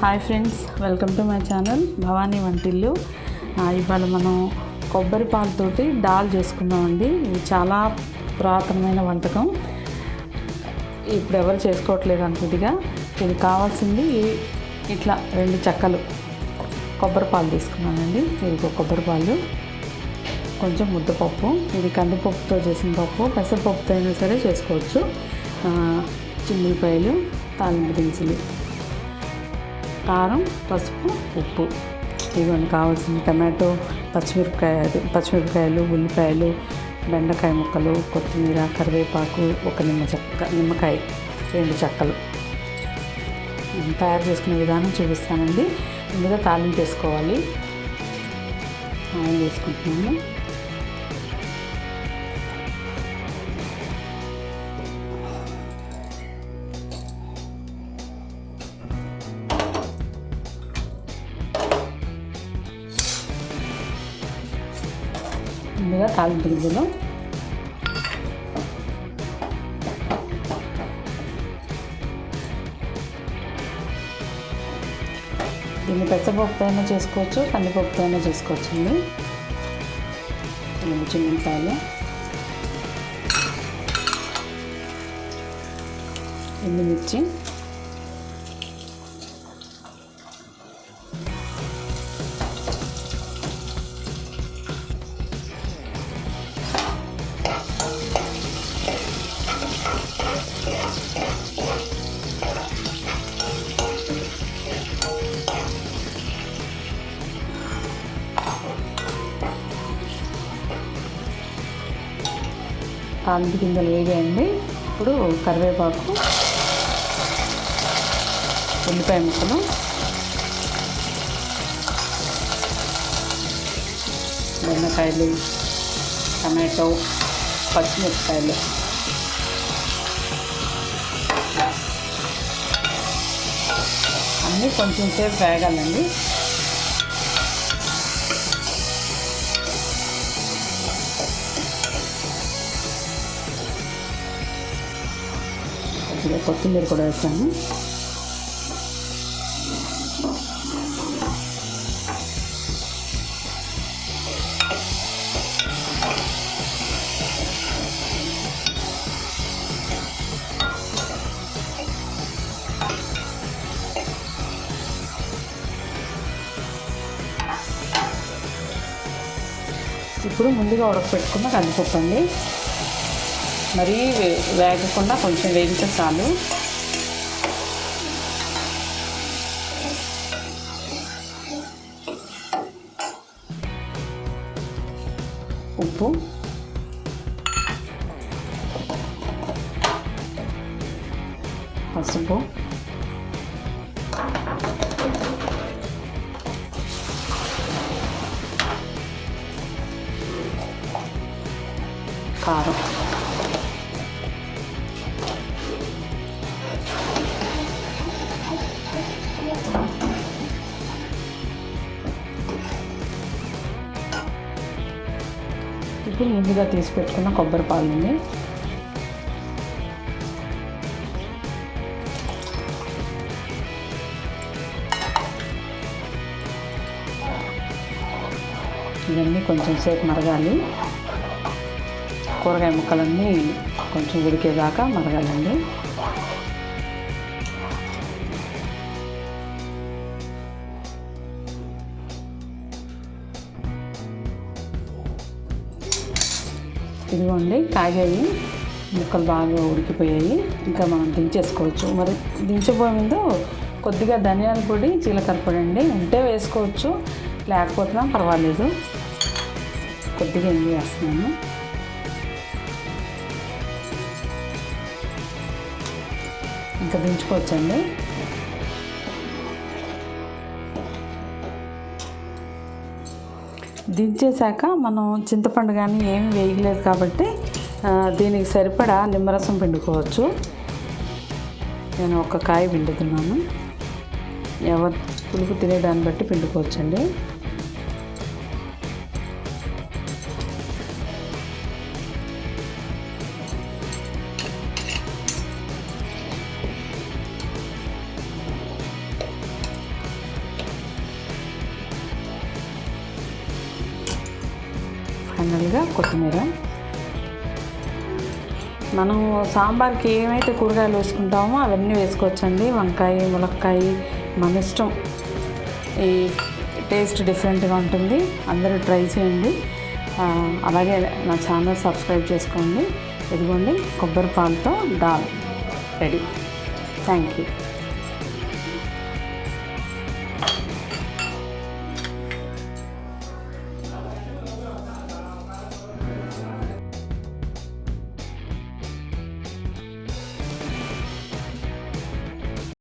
Hi friends, welcome to my channel Bhavani వంటిల్లు. ఇవాళ మనం కొబ్బరి పాలతోటి దాల్ చేసుకుందామండి. ఇది చాలా పురాతనమైన వంటకం, ఇప్పుడు ఎవరు చేసుకోవట్లేదు అంతదిగా. ఇది కావాల్సింది ఇట్లా 2 చెక్కలు కొబ్బరి పాలు తీసుకున్నానండి. ఇది కొబ్బరి పాలు, కొంచెం ముద్దపప్పు, ఇది కందిపప్పుతో చేసిన పప్పు, పెసరపప్పుతో అయినా సరే చేసుకోవచ్చు. చిల్లిపాయలు, తాలింపు దినుసులు, కారం, పసుపు, ఉప్పు. ఇవన్నీ కావాల్సింది. టమాటో, పచ్చిమిరపకాయలు, ఉల్లిపాయలు, బెండకాయ ముక్కలు, కొత్తిమీర, కరివేపాకు, ఒక నిమ్మకాయ, 2 చెక్కలు. తయారు చేసుకునే విధానం చూపిస్తానండి. ముందుగా తాలింపు వేసుకోవాలి. ఆయిల్ వేసుకుంటున్నాను. ముందుగా తాలింపు గింజలు, దీన్ని పెసరపప్పుతో అయినా చేసుకోవచ్చు, కందిపప్పుతో అయినా చేసుకోవచ్చు అండి. చిన్నకాయలు, ఎండుమిర్చి, తాలింపు గింజలు వేగాయండి. ఇప్పుడు కరివేపాకు, ఉల్లిపాయ ముక్కలు, బెండకాయలు, టమాటో, పచ్చిమిరపకాయలు, అన్నీ కొంచెం సేపు వేగాలండి. కొత్తిమీర కూడా వేసాను. ఇప్పుడు ముందుగా ఉడకపెట్టుకున్న కందిపప్పు అండి. మరీ వేగకుండా కొంచెం వేగితే చాలు. ఉప్పు, పసుపు, కారం, ఇప్పుడు ముందుగా తీసి పెట్టుకున్న కొబ్బరి పాలని ఇవన్నీ కొంచెం సేపు మరగాలి. కూరగాయ ముక్కలన్నీ కొంచెం ఉడికేదాకా మరగాలండి. ఇదిగోండి, కాగాయి ముక్కలు బాగా ఉడికిపోయాయి. ఇంకా మనం దించేసుకోవచ్చు. మరి దించబోయే ముందు కొద్దిగా ధనియాల పొడి, జీలకర్ర పొడి అండి ఉంటే వేసుకోవచ్చు, లేకపోతున్నా పర్వాలేదు. కొద్దిగా ఎంగి వేస్తున్నాను. ఇంకా దించుకోవచ్చండి. దించేశాక మనం చింతపండు కానీ ఏమి వేయలేదు కాబట్టి దీనికి సరిపడా నిమ్మరసం పిండుకోవచ్చు. నేను ఒక కాయ పిండుతున్నాను. ఎవరు పులుపు తినేదాన్ని బట్టి పిండుకోవచ్చండి. ఫైనల్గా కొత్తిమీర. మనం సాంబార్కి ఏమైతే కూరగాయలు వేసుకుంటామో అవన్నీ వేసుకోవచ్చండి. వంకాయ, ములక్కాయ మన ఇష్టం. ఈ టేస్ట్ డిఫరెంట్గా ఉంటుంది. అందరూ ట్రై చేయండి. అలాగే నా ఛానల్ సబ్స్క్రైబ్ చేసుకోండి. ఇదిగోండి కొబ్బరి పాలతో దాల్ రెడీ. Thank you.